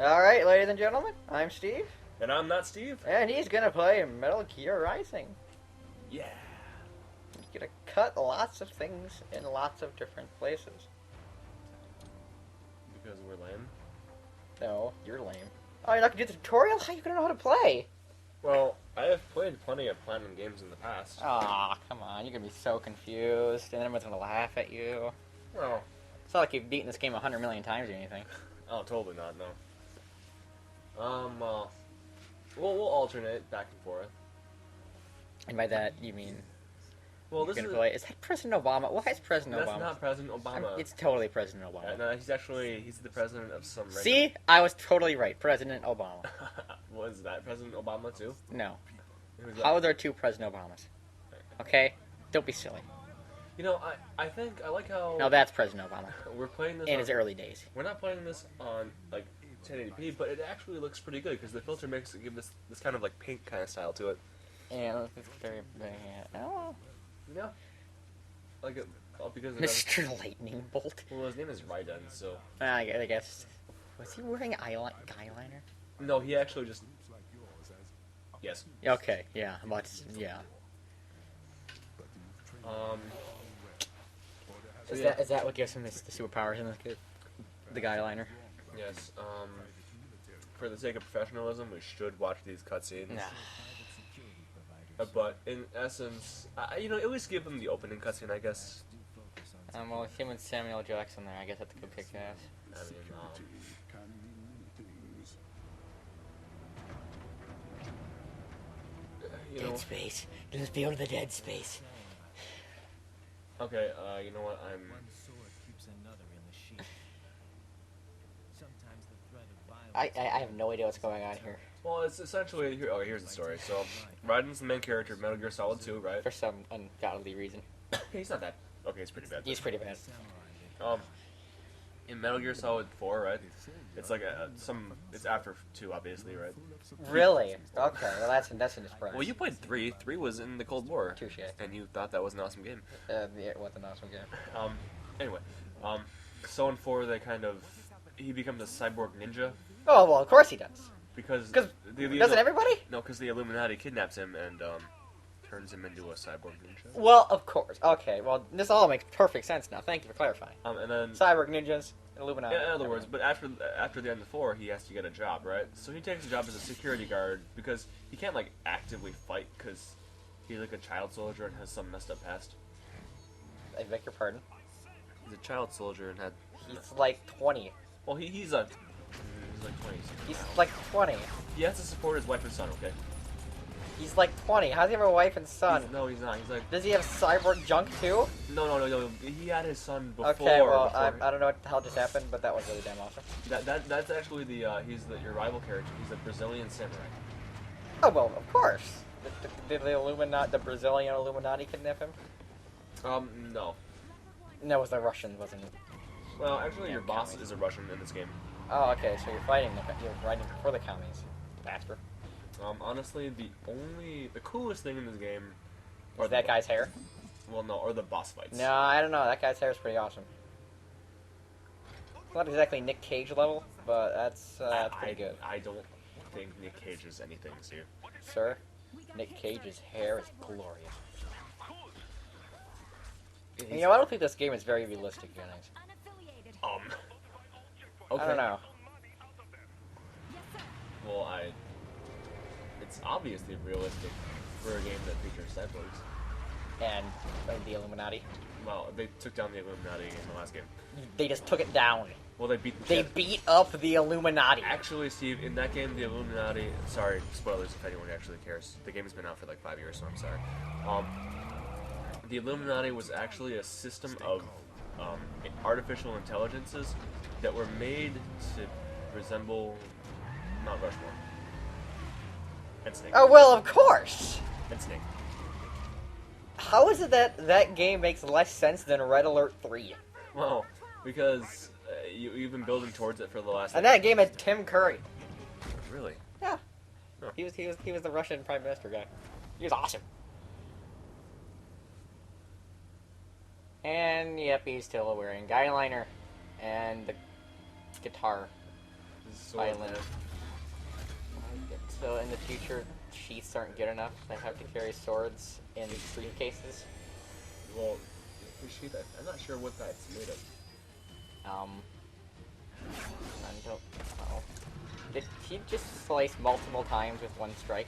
Alright, ladies and gentlemen, I'm Steve. And I'm NotSteve. And he's gonna play Metal Gear Rising. Yeah. He's gonna cut lots of things in lots of different places. Because we're lame? No, you're lame. Oh, you're not gonna do the tutorial? How are you gonna know how to play? Well, I have played plenty of Platinum games in the past. Aw, come on, you're gonna be so confused, and everyone's gonna laugh at you. Well, It's not like you've beaten this game 100 million times or anything. oh, totally not, no. We'll alternate back and forth. And by that, you mean... Well, you're this gonna is... play... Is that President Obama? Why is President That's Obama? not President Obama. It's totally President Obama. No, he's the president of some... Random... See? I was totally right. President Obama. Was that President Obama, too? No. Who's that? How are there two President Obamas? Okay? Don't be silly. You know, I think I like how... No, that's President Obama. We're playing this In on... his early days. We're not playing this on, like, 1080p, but it actually looks pretty good, because the filter makes it give this kind of, like, pink kind of style to it. Yeah, it's very bad. Oh. Yeah. Like it, because it Mr. Lightning Bolt. well, his name is Raiden, so... I guess. Was he wearing eyeliner? No, he actually just... Yes. Okay, yeah. Yeah. So Is that what gives him the superpowers in this kid? The guyliner? Yes, for the sake of professionalism, we should watch these cutscenes. Nah. But in essence, at least give him the opening cutscene, I guess. Well, him and Samuel Jackson there, I guess that's a good kick ass. I mean, Dead space. Let's be out of the dead space. Okay, you know what, I have no idea what's going on here. Well, it's essentially... here's the story. So, Raiden's the main character of Metal Gear Solid 2, right? For some ungodly reason. He's not that... Okay, he's pretty bad. He's pretty bad. In Metal Gear Solid 4, right? It's like it's after 2, obviously, right? Really? Okay, well that's in his price. Well, you played 3. 3 was in the Cold War. Touche. And you thought that was an awesome game. Yeah, what an awesome game. Anyway, so in 4, he becomes a cyborg ninja. Oh, well, of course he does. Because... Doesn't everybody? No, because the Illuminati kidnaps him and, turns him into a cyborg ninja. Well, of course. Okay, well, this all makes perfect sense now. Thank you for clarifying. And then... Cyborg ninjas, Illuminati. In other words, but after the end of 4, he has to get a job, right? So he takes a job as a security guard because he can't, like, actively fight because he's, like, a child soldier and has some messed up past. I beg your pardon? He's a child soldier and had... He's like 20. Well, he's like 20. He's like 20. He has to support his wife and son, okay? He's like 20. How does he have a wife and son? No, he's not. He's like... Does he have cyborg junk too? No. He had his son before. Okay, well, I don't know what the hell just happened, but that was really damn awesome. That's actually your rival character. He's a Brazilian samurai. Oh, well, of course. Did the Brazilian Illuminati kidnap him? No. No, it was the Russians, wasn't it? Well, actually, your boss is a Russian in this game. Oh, okay, so you're fighting for the commies. Bastard. Honestly, the coolest thing in this game... Is that guy's hair? Well, no, or the boss fights. No, I don't know. That guy's hair is pretty awesome. It's not exactly Nick Cage level, but that's pretty good. I don't think Nick Cage is anything, Steve. Sir, Nick Cage's hair is glorious. You know, I don't think this game is very realistic, Jennings. Okay. I don't know. Well, it's obviously realistic for a game that features cyborgs. And the Illuminati. Well, they took down the Illuminati in the last game. They just took it down. Well, they beat the They beat up the Illuminati. Actually, Steve, in that game, the Illuminati... Sorry, spoilers if anyone actually cares. The game has been out for like 5 years, so I'm sorry. The Illuminati was actually a system of artificial intelligences that were made to resemble Mount Rushmore. And Snake. Oh, well, of course! And Snake. How is it that game makes less sense than Red Alert 3? Well, because you've been building towards it for the last... And that game had Tim Curry. Really? Yeah. Huh. He was the Russian Prime Minister guy. He was awesome. And yep, he's still wearing guyliner and the guitar. His sword, Island. man. So in the future, sheaths aren't good enough. They have to carry swords in briefcases. Well, his sheath, I'm not sure what that's made of. I don't know. Did he just slice multiple times with one strike?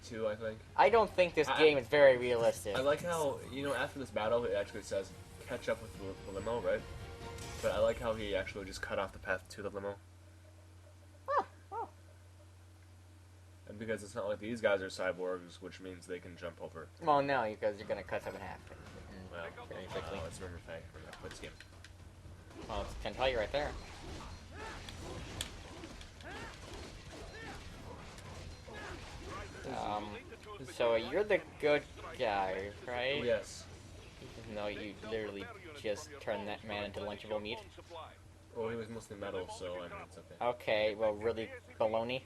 2, I think. I don't think this game is very realistic. I like how, you know, after this battle, it actually says, catch up with the limo, right? But I like how he actually just cut off the path to the limo. Oh. And because it's not like these guys are cyborgs, which means they can jump over. Well, no, because you're gonna cut them in half. Well, very quickly. let's remember the fact we're gonna play this game. Well, I can tell you right there. So you're the good guy, right? Oh, yes. Even though you literally just turned that man into lunchable meat. Well, he was mostly metal, so I mean, it's okay. Okay, well, really baloney?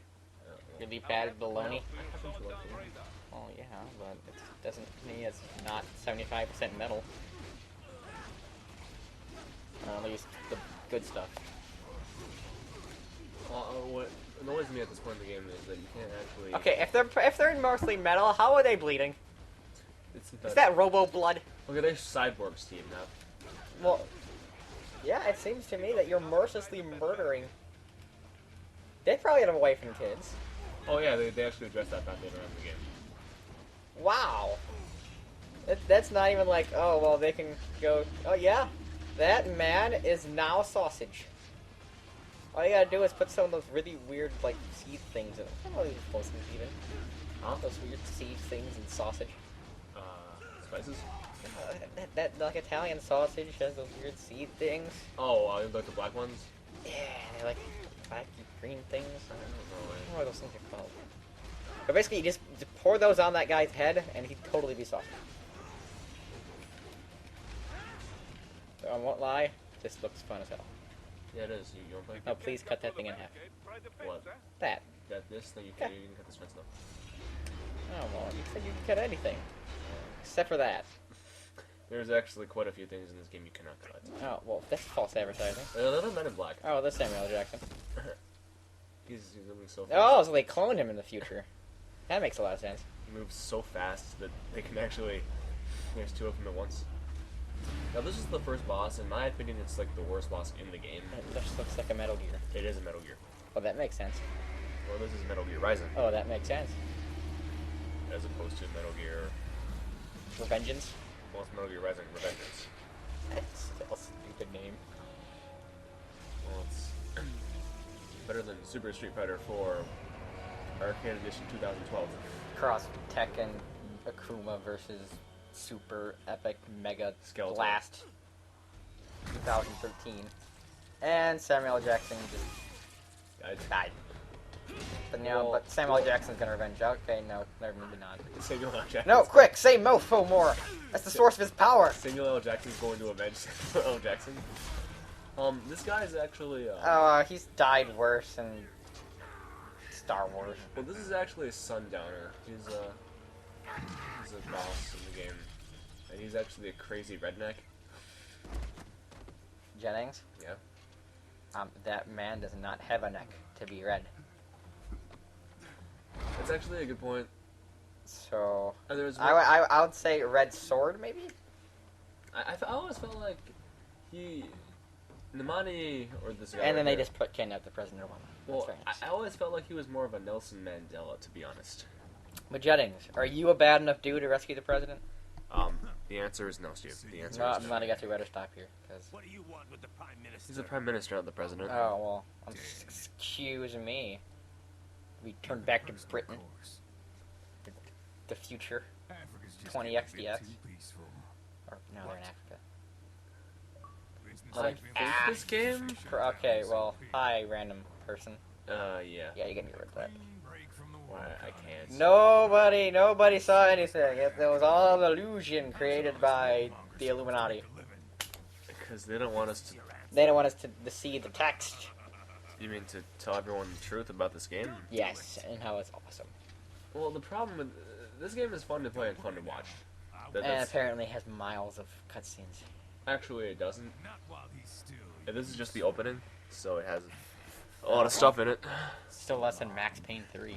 Well, Really bad baloney? I happen to like it. Well, yeah, but it doesn't mean it's not 75% metal. Or at least the good stuff. What annoys me at this point in the game is that you can't actually... Okay, if they're mostly metal, how are they bleeding? It's Is that robo blood? Okay, they're cyborgs, Steve, not... Well, yeah, it seems to me that you're mercilessly murdering. They probably get away from kids. Oh yeah, they actually address that back later on in the game. Wow. That's not even like, oh, well, they can go... Oh, yeah. That man is now sausage. All you gotta do is put some of those really weird, like, seed things in it. I don't know these things even. Those weird seed things in sausage. Spices? That like, Italian sausage has those weird seed things. Oh, like the black ones? Yeah, they're like black green things. I don't know what those things are called. But basically, you just pour those on that guy's head, and he'd totally be sausage. So I won't lie, this looks fun as hell. Yeah, it is. You don't play? Now please cut that thing in half. What? That. This thing, you can cut this fence though. Oh, well, you said you can cut anything. Except for that. There's actually quite a few things in this game you cannot cut. Oh, well, that's false advertising. Another Men in Black. Oh, that's Samuel L. Jackson. He's moving so fast. Oh, so they cloned him in the future. That makes a lot of sense. He moves so fast that they can actually... There's 2 of them at once. Now this is the first boss. In my opinion, it's like the worst boss in the game. It just looks like a Metal Gear. It is a Metal Gear. Well, that makes sense. Well, this is Metal Gear Rising. Oh, that makes sense. As opposed to Metal Gear... Revengeance? Well, it's Metal Gear Rising Revengeance. That's still a stupid name. Well, it's better than Super Street Fighter 4 Arcade Edition 2012. Cross Tekken Akuma versus Super Epic Mega Skeletor. Blast 2013. And Samuel L. Jackson just died. But Well, but Samuel L. Jackson's gonna revenge. Okay, no, maybe not. Samuel L. Jackson. No, quick, say mofo more. That's the source of his power. Samuel L. Jackson's going to avenge Samuel L. Jackson. This guy is actually. He's died worse in Star Wars. Well, this is actually a Sundowner. He's a boss in the game, and he's actually a crazy redneck. Jennings. Yeah. That man does not have a neck to be red. That's actually a good point. So There's I would say red sword maybe. I always felt like Namani or this guy. And then right they here, just kidnapped the President Obama. Well, That's very nice. I always felt like he was more of a Nelson Mandela, to be honest. But Jennings, are you a bad enough dude to rescue the president? The answer is no, Steve. The answer No, is I'm no. glad I got to better stop here. Cause... What do you want with the Prime Minister? He's the Prime Minister, not the President. Oh, well, excuse me. We turn back to Britain. The future. 20XDX. Or, no, they're in Africa. I think this game? Okay, well, hi, random person. Yeah. Yeah, you can get rid of that. Why, I can't. Nobody saw anything. It was all an illusion created by the Illuminati. Because they don't want us to... They don't want us to see the text. You mean to tell everyone the truth about this game? Yes, and how it's awesome. Well, the problem with... this game is fun to play and fun to watch. And That's, apparently has miles of cutscenes. actually, it doesn't. Not while he's still. And this is just the opening, so it has A lot of stuff in it. Still less than Max Payne 3.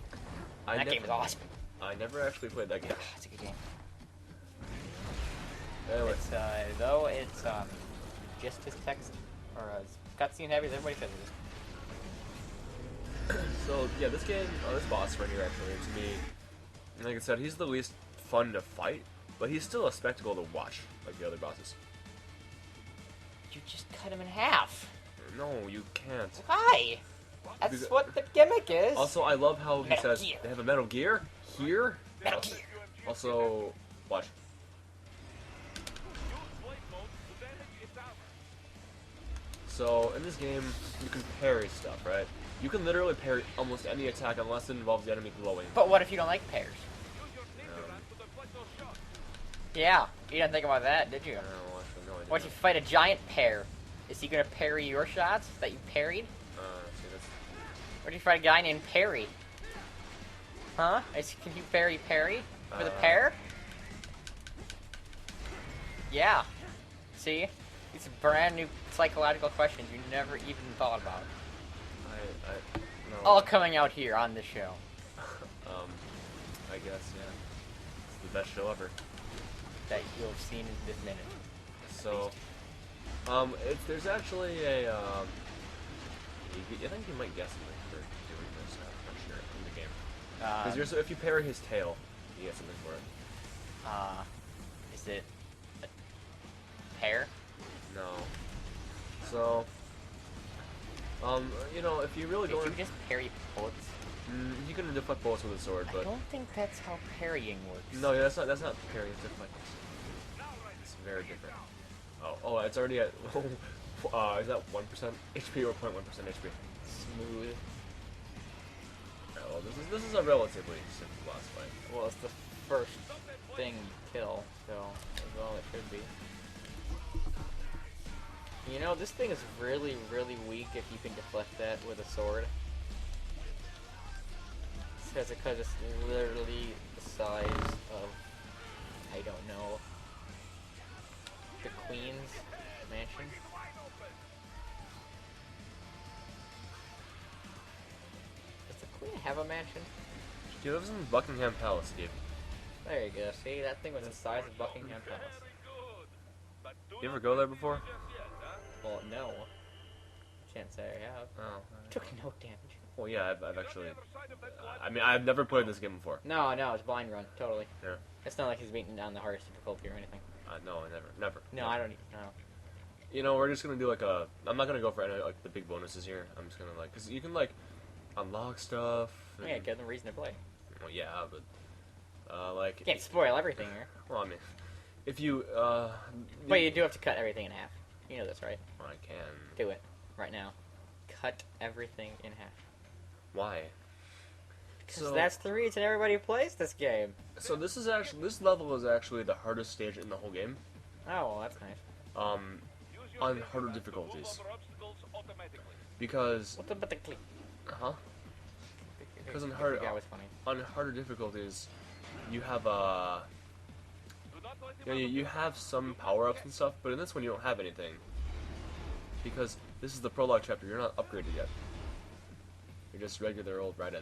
I That never, game is awesome. I never actually played that game. It's a good game. Anyway, It's though it's just as text or cutscene heavy as everybody says it is. so yeah, this game, this boss right here actually, to me, like I said, he's the least fun to fight, but he's still a spectacle to watch, like the other bosses. You just cut him in half. No, you can't. Why? That's Because- what the gimmick is. Also, I love how he Metal says Gear. they have a Metal Gear here. Metal Gear. Also, watch. So in this game, you can parry stuff, right? You can literally parry almost any attack unless it involves the enemy glowing. But what if you don't like pairs? Um, Yeah, you didn't think about that, did you? I don't know, actually, no idea. What if you fight a giant pair? Is he gonna parry your shots that you parried? See, that's... Or do you fight a guy named Perry? Huh? Can you parry Perry with a pair? Yeah. See? These are brand new psychological questions you never even thought about. no. All coming out here on this show. I guess, yeah. It's the best show ever. That you'll have seen in this minute. So, there's actually a, I think you might guess something for doing this, for sure, in the game. Because if you parry his tail, you get something for it. Is it a pair? No. So, you know, if you really Did don't... you just parry bullets? You can deflect bullets with a sword, I but... don't think that's how parrying works. No, yeah, that's not parry, it's deflect. It's very different. Oh, it's already at... is that 1% HP or 0.1% HP? Smooth. Alright, well, this is a relatively simple boss fight. Well, it's the first thing you kill, so that's all it should be. You know, this thing is really, really weak if you can deflect that with a sword. Because it's literally the size of, I don't know, the Queen's mansion. Does the Queen have a mansion? She lives in Buckingham Palace, Steve. There you go. See, that thing was the size of Buckingham Palace. You ever go there before? Well, no. Can't say I have. Oh. Took no damage. Well, yeah, I've actually... I mean, I've never played this game before. No, it's blind run, totally. Yeah. It's not like he's beating down the hardest difficulty or anything. No, never. No, I don't even know. You know, we're just gonna do like a... I'm not gonna go for any, like, the big bonuses here. I'm just gonna, like... Because you can, like, unlock stuff. And, Yeah, give them reason to play. well, yeah, but... like... You can't spoil everything here. Well, I mean... If you, But you do have to cut everything in half. You know this, right? I can... Do it. Right now. Cut everything in half. Why? Because that's the reason everybody plays this game. So this level is actually the hardest stage in the whole game. Oh, well, that's nice. On harder difficulties. Because... What about the click? Huh? Because on That was funny. on harder difficulties, you have you have some power-ups and stuff, but in this one you don't have anything. Because this is the prologue chapter, you're not upgraded yet. You're just regular old Raiden.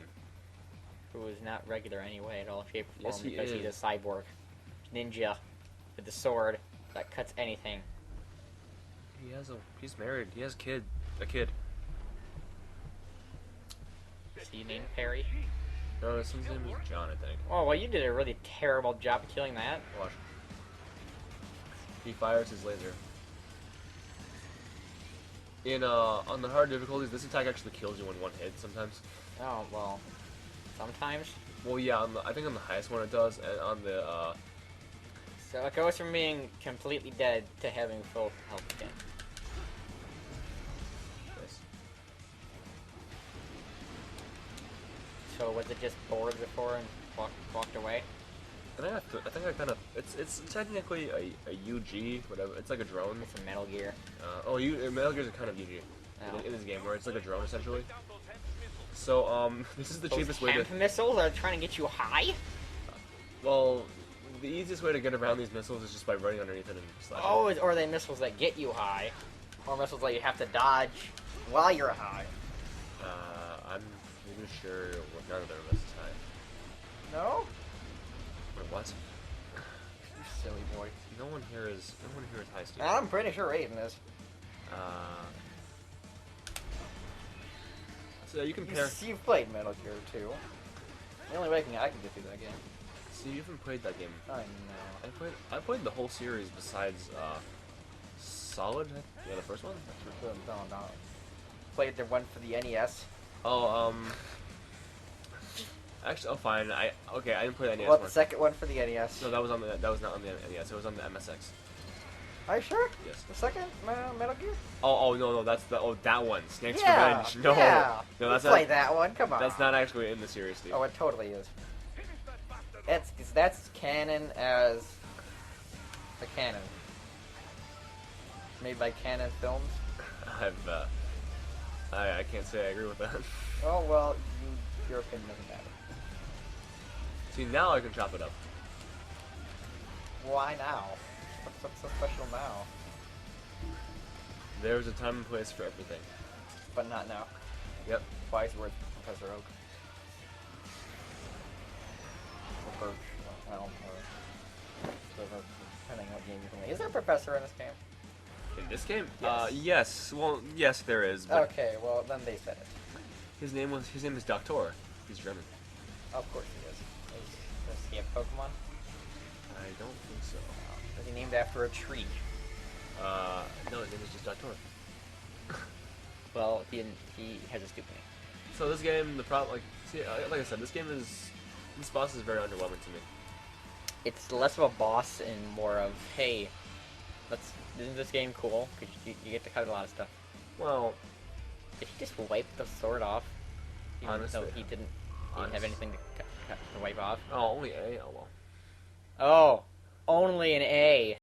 Who is not regular anyway at all shape or form Yes, he because is. he's a cyborg ninja with the sword that cuts anything. He's married, he has a kid. Is he named Perry? No, his son's name is John, I think. Oh, well, you did a really terrible job of killing that. Watch. He fires his laser. On the hard difficulties, this attack actually kills you in one hit sometimes. Oh, well, sometimes. Well, yeah, I think on the highest one it does, and on the, So it goes from being completely dead to having full health again. nice. So was it just bored before and walked away? I think I kind of, it's technically a UG, whatever, it's like a drone. It's a Metal Gear. Metal Gear's a kind of UG Oh. in this game, where it's like a drone, essentially. So, this is the cheapest way to... Hemp missiles are trying to get you high? Well, the easiest way to get around these missiles is just by running underneath it and slashing. Oh, or are they missiles that get you high? Or missiles that you have to dodge while you're high? I'm pretty sure none of them are this high. No? Wait, what? You silly boy. No one here is high, Steve. I'm pretty sure Raiden is. So you compare. You've played Metal Gear 2. The only way I can get through that game. See, you haven't played that game. I know. I played the whole series besides Solid. Yeah, the first one. No. Played the one for the NES. Oh, actually, oh fine. I didn't play the NES Well, one. the second one for the NES. No, that was not on the NES. It was on the MSX. Are you sure? Yes. The second Metal Gear? Oh no, that's that one. Snake's Yeah, Revenge. No, yeah. no, that's Play not. that one. Come on. That's not actually in the series, Steve. Oh, it totally is. That's canon as the canon. Made by Canon Films. I can't say I agree with that. Oh well, your opinion doesn't matter. See, now I can chop it up. Why now? What's so special now? There's a time and place for everything. But not now. Yep. Wise words, Professor Oak. Or Birch. Well, depending on what game you're playing. Is there a professor in this game? In this game? Yes. Yes. Well, yes, there is. But Okay, well then they said it. his name is Doctor. He's German. Of course he is. Does he have Pokemon? I don't think so. Is he named after a tree? No, his name is just Doctor. Well, he has a stupid name. So this game, the problem, like I said, this boss is very underwhelming to me. It's less of a boss and more of, hey, isn't this game cool? Because you get to cut a lot of stuff. Well, Did he just wipe the sword off? Even Honestly. though he didn't have anything to wipe off? oh, only A. Oh well. Oh, only an A.